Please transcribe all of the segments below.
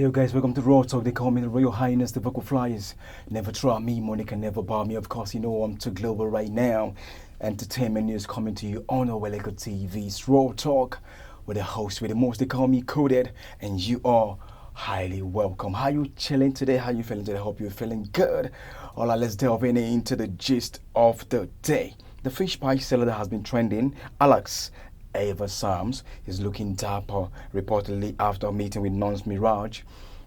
Hey yo guys, welcome to Raw Talk. They call me the Royal Highness, the Vocal Flyers. Never try me, money can never bar me. Of course, you know I'm too global right now. Entertainment news coming to you on Oweleke TV's Raw Talk with the host with the most. They call me Coded, and you are highly welcome. How you chilling today? How you feeling today? Hope you're feeling good. All right, let's delve into the gist of the day. The fish pie seller that has been trending, Alax Evalsams, is looking dapper reportedly after a meeting with Nons Miraj.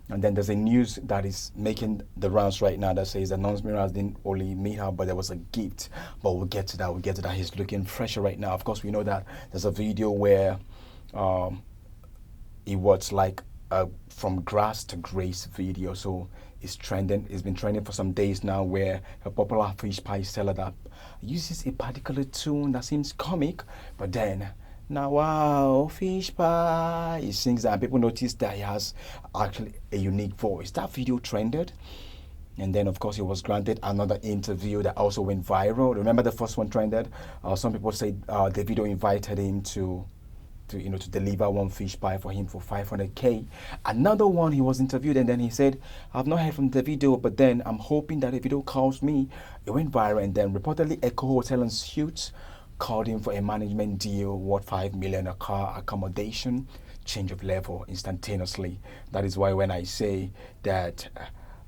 And then there's a news that is making the rounds right now that says that Nons Miraj didn't only meet her, but there was a gift. But we'll get to that. We'll get to that. He's looking fresher right now. Of course, we know that there's a video where it was like a from grass to grace video. So it's trending. It's been trending for some days now, where a popular fish pie seller that uses a particular tune that seems comic, but then now, wow, fish pie. He sings that, and people notice that he has actually a unique voice. That video trended, and then of course he was granted another interview that also went viral. Remember the first one trended? Some people say Davido invited him to deliver one fish pie for him for 500k. Another one, he was interviewed, and then he said, "I've not heard from Davido, but then I'm hoping that Davido calls me." It went viral, and then reportedly Echo Hotel and Suites called him for a management deal worth 5 million, a car, accommodation, change of level instantaneously. That is why when I say that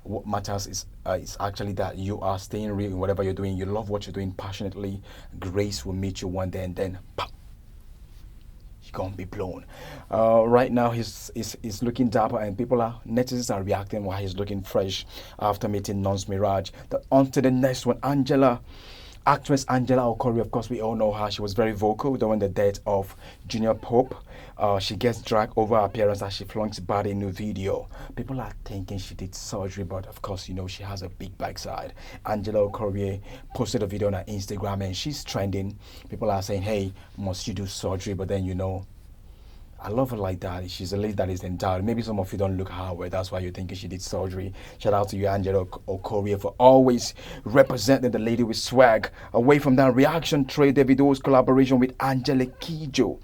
what matters is actually that you are staying real in whatever you're doing. You love what you're doing passionately. Grace will meet you one day, and then pop, you're gonna be blown. Right now he's looking dapper, and netizens are reacting while he's looking fresh after meeting Nons Miraj. On to the next one. Actress Angela Okorie, of course, we all know her. She was very vocal during the death of Junior Pope. She gets dragged over her appearance as she flunks bad in a new video. People are thinking she did surgery, but of course, you know, she has a big backside. Angela Okorie posted a video on her Instagram, and she's trending. People are saying, hey, must you do surgery? But then, you know, I love her like that. She's a lady that is endowed. Maybe some of you don't look her way. That's why you're thinking she did surgery. Shout out to you, Angela Okorie, for always representing the lady with swag. Away from that, reaction trade Davido's collaboration with Angelique Kidjo.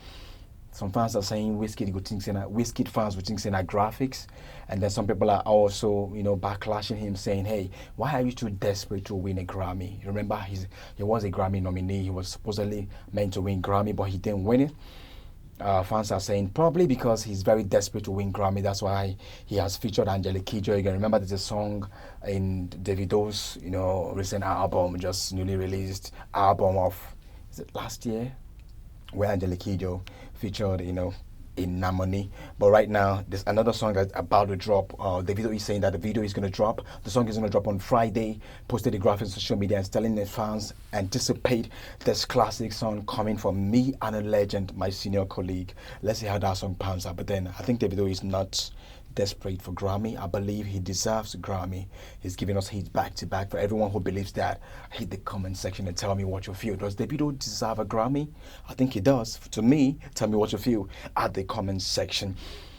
Some fans are saying Wizkid fans would think in her graphics, and then some people are also, you know, backlashing him, saying, "Hey, why are you too desperate to win a Grammy?" Remember, he was a Grammy nominee. He was supposedly meant to win Grammy, but he didn't win it. Fans are saying probably because he's very desperate to win Grammy. That's why he has featured Angelique Kidjo. You can remember there's a song in Davido's, you know, recent album, just newly released album of, is it last year, where Angelique Kidjo featured, you know, in Namoni. But right now there's another song that's about to drop. Davido is saying that the video is going to drop. The song is going to drop on Friday. Posted the graphics on social media and telling the fans anticipate this classic song coming from me and a legend, my senior colleague. Let's see how that song pans out. But then I think Davido is not desperate for Grammy. I believe he deserves a Grammy. He's giving us hits back to back. For everyone who believes that, hit the comment section and tell me what you feel. Does Davido deserve a Grammy? I think he does. To me, tell me what you feel at the comment section.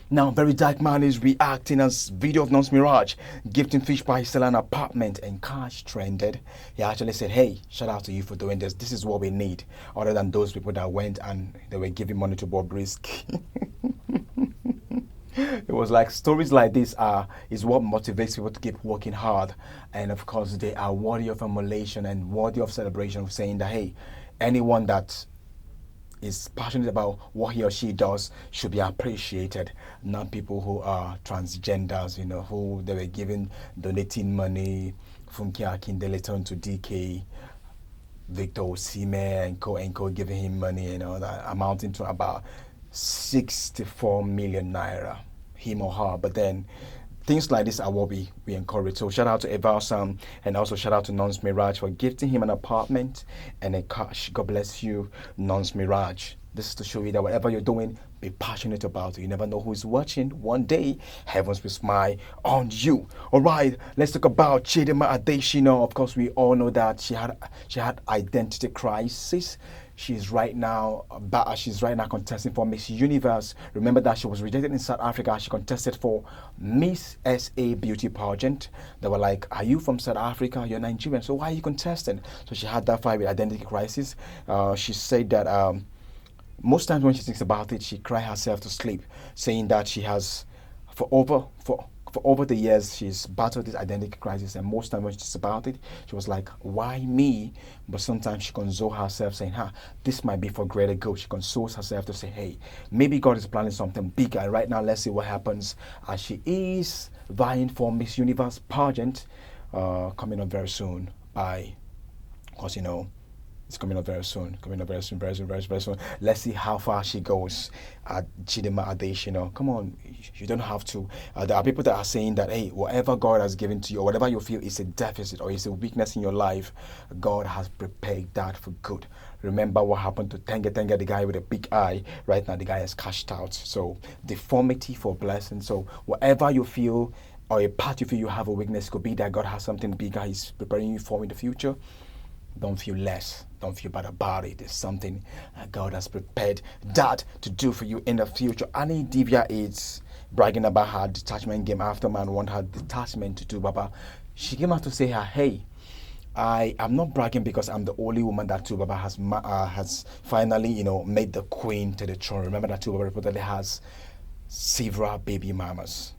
Now, very dark man is reacting as video of Nons Miraj gifting fish pie seller an apartment and cash trended. He actually said, "Hey, shout out to you for doing this. This is what we need." Other than those people that went and they were giving money to Bob Risk. It was like stories like this is what motivates people to keep working hard, and of course they are worthy of emulation and worthy of celebration, of saying that, hey, anyone that is passionate about what he or she does should be appreciated, not people who are transgenders, you know, who they were donating money. Funke Akindele turned to DK, Victor Osimhen and co giving him money, you know, that amounting to about 64 million naira, him or her. But then things like this are what we encourage. So shout out to Evalsams, and also shout out to Nons Miraj for gifting him an apartment and a cash. God bless you, Nons Miraj. This is to show you that whatever you're doing, be passionate about it. You never know who's watching. One day, heavens will smile on you. All right, let's talk about Chidinma Adetshina. Of course, we all know that she had identity crisis. She's right now contesting for Miss Universe. Remember that she was rejected in South Africa. She contested for Miss SA beauty pageant. They were like, "Are you from South Africa? You're Nigerian, so why are you contesting?" So she had that fight with identity crisis. She said that most times when she thinks about it, she cries herself to sleep, saying that she has for for over the years, she's battled this identity crisis, and most times when she's about it, she was like, why me? But sometimes she consoles herself saying, this might be for greater good. She consoles herself to say, hey, maybe God is planning something bigger. And right now, let's see what happens as she is vying for Miss Universe pageant coming up very soon because it's coming up very soon. Very soon. Let's see how far she goes at Chidinma Adetshina. Come on, you don't have to. There are people that are saying that, hey, whatever God has given to you, or whatever you feel is a deficit or is a weakness in your life, God has prepared that for good. Remember what happened to Tenga, the guy with a big eye. Right now, the guy has cashed out. So, deformity for blessing. So, whatever you feel, or a part you feel you have a weakness, could be that God has something bigger He's preparing you for in the future. Don't feel less. Don't feel bad about it. It's something God has prepared that to do for you in the future. Idibia is bragging about her detachment game after man want her detachment to do Baba. She came out to say hey, I am not bragging because I'm the only woman that Tubaba has finally, made the queen to the throne. Remember that Tubaba reportedly has several baby mamas.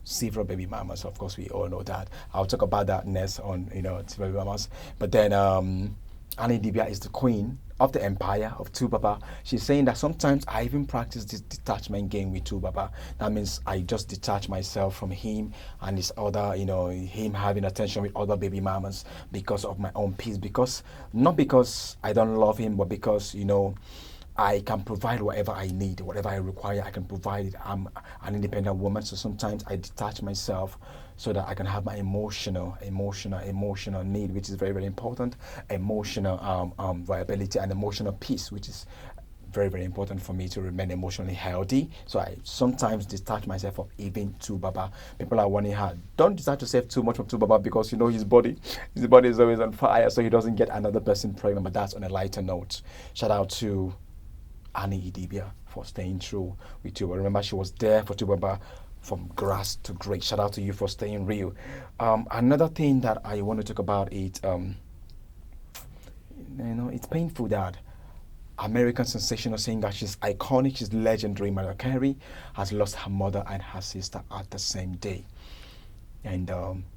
Of course, we all know that. I'll talk about that next on, baby mamas. But then, Idibia is the queen of the empire of Tubaba. She's saying that sometimes I even practice this detachment game with Tubaba. That means I just detach myself from him and his other, him having attention with other baby mamas because of my own peace. Not because I don't love him, but because, I can provide whatever I need, whatever I require, I can provide it. I'm an independent woman, so sometimes I detach myself so that I can have my emotional need, which is very, very important, emotional viability and emotional peace, which is very, very important for me to remain emotionally healthy. So I sometimes detach myself from even Tubaba. People are warning her, don't detach yourself too much from Tubaba because his body is always on fire, so he doesn't get another person pregnant. But that's on a lighter note. Shout out to Idibia for staying true with Tubaba. Remember, she was there for Tubaba from grass to grace. Shout out to you for staying real. Another thing that I want to talk about is, it's painful that American sensational singer, she's iconic, she's legendary, Mariah Carey, has lost her mother and her sister at the same day. And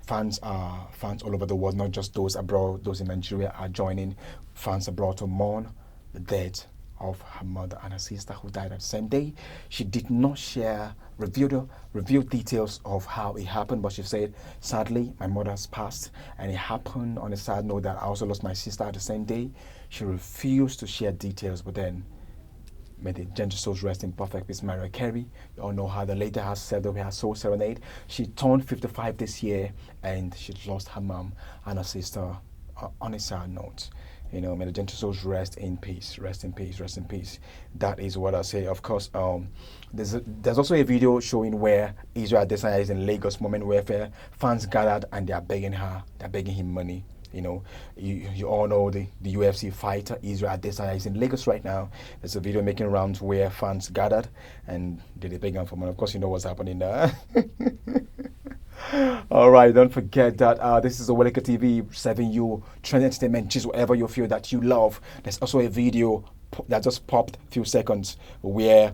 fans all over the world, not just those abroad, those in Nigeria, are joining fans abroad to mourn the death of her mother and her sister who died at the same day. She did not reveal details of how it happened, but she said, sadly, my mother has passed, and it happened on a sad note that I also lost my sister at the same day. She refused to share details, but then may the gentle souls rest in perfect peace. Mariah Carey, you all know how the lady has said that we have soul serenade. She turned 55 this year, and she lost her mom and her sister on a sad note. May the gentle souls rest in peace. That is what I say. Of course, there's also a video showing where Israel Adesanya is in Lagos, moment where fans gathered and they're begging him money. You all know the UFC fighter Israel Adesanya is in Lagos right now. There's a video making rounds where fans gathered and they're begging for money. Of course, you know what's happening there. All right, don't forget that this is Oweleke TV serving you trend entertainment, just whatever you feel that you love. There's also a video that just popped a few seconds where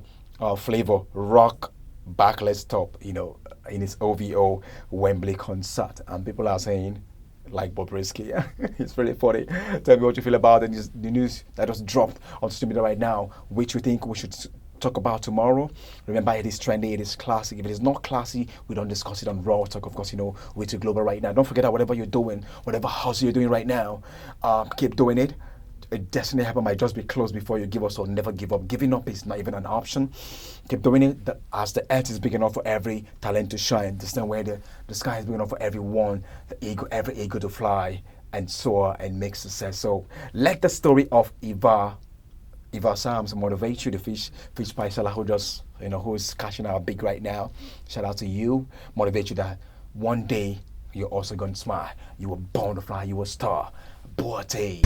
Flavour rock backless top, in his OVO Wembley concert, and people are saying, like Bobrisky, it's really funny. Tell me what you feel about it. The news that just dropped on social media right now, which you think we should talk about tomorrow. Remember, it is trendy, it is classic. If it is not classy, we don't discuss it on Raw Talk. Of course, we're too global right now. Don't forget that whatever you're doing, whatever hustle you're doing right now, keep doing it. A destiny happen might just be closed before you give up, so never give up. Giving up is not even an option. Keep doing it as the earth is big enough for every talent to shine. The same way the sky is big enough for everyone, every eagle to fly and soar and make success. So let the story of Evalsams motivate you, the fish pie seller who is cashing out big right now. Shout out to you. Motivate you that one day you're also going to smile. You were born to fly. You were a star. Boate.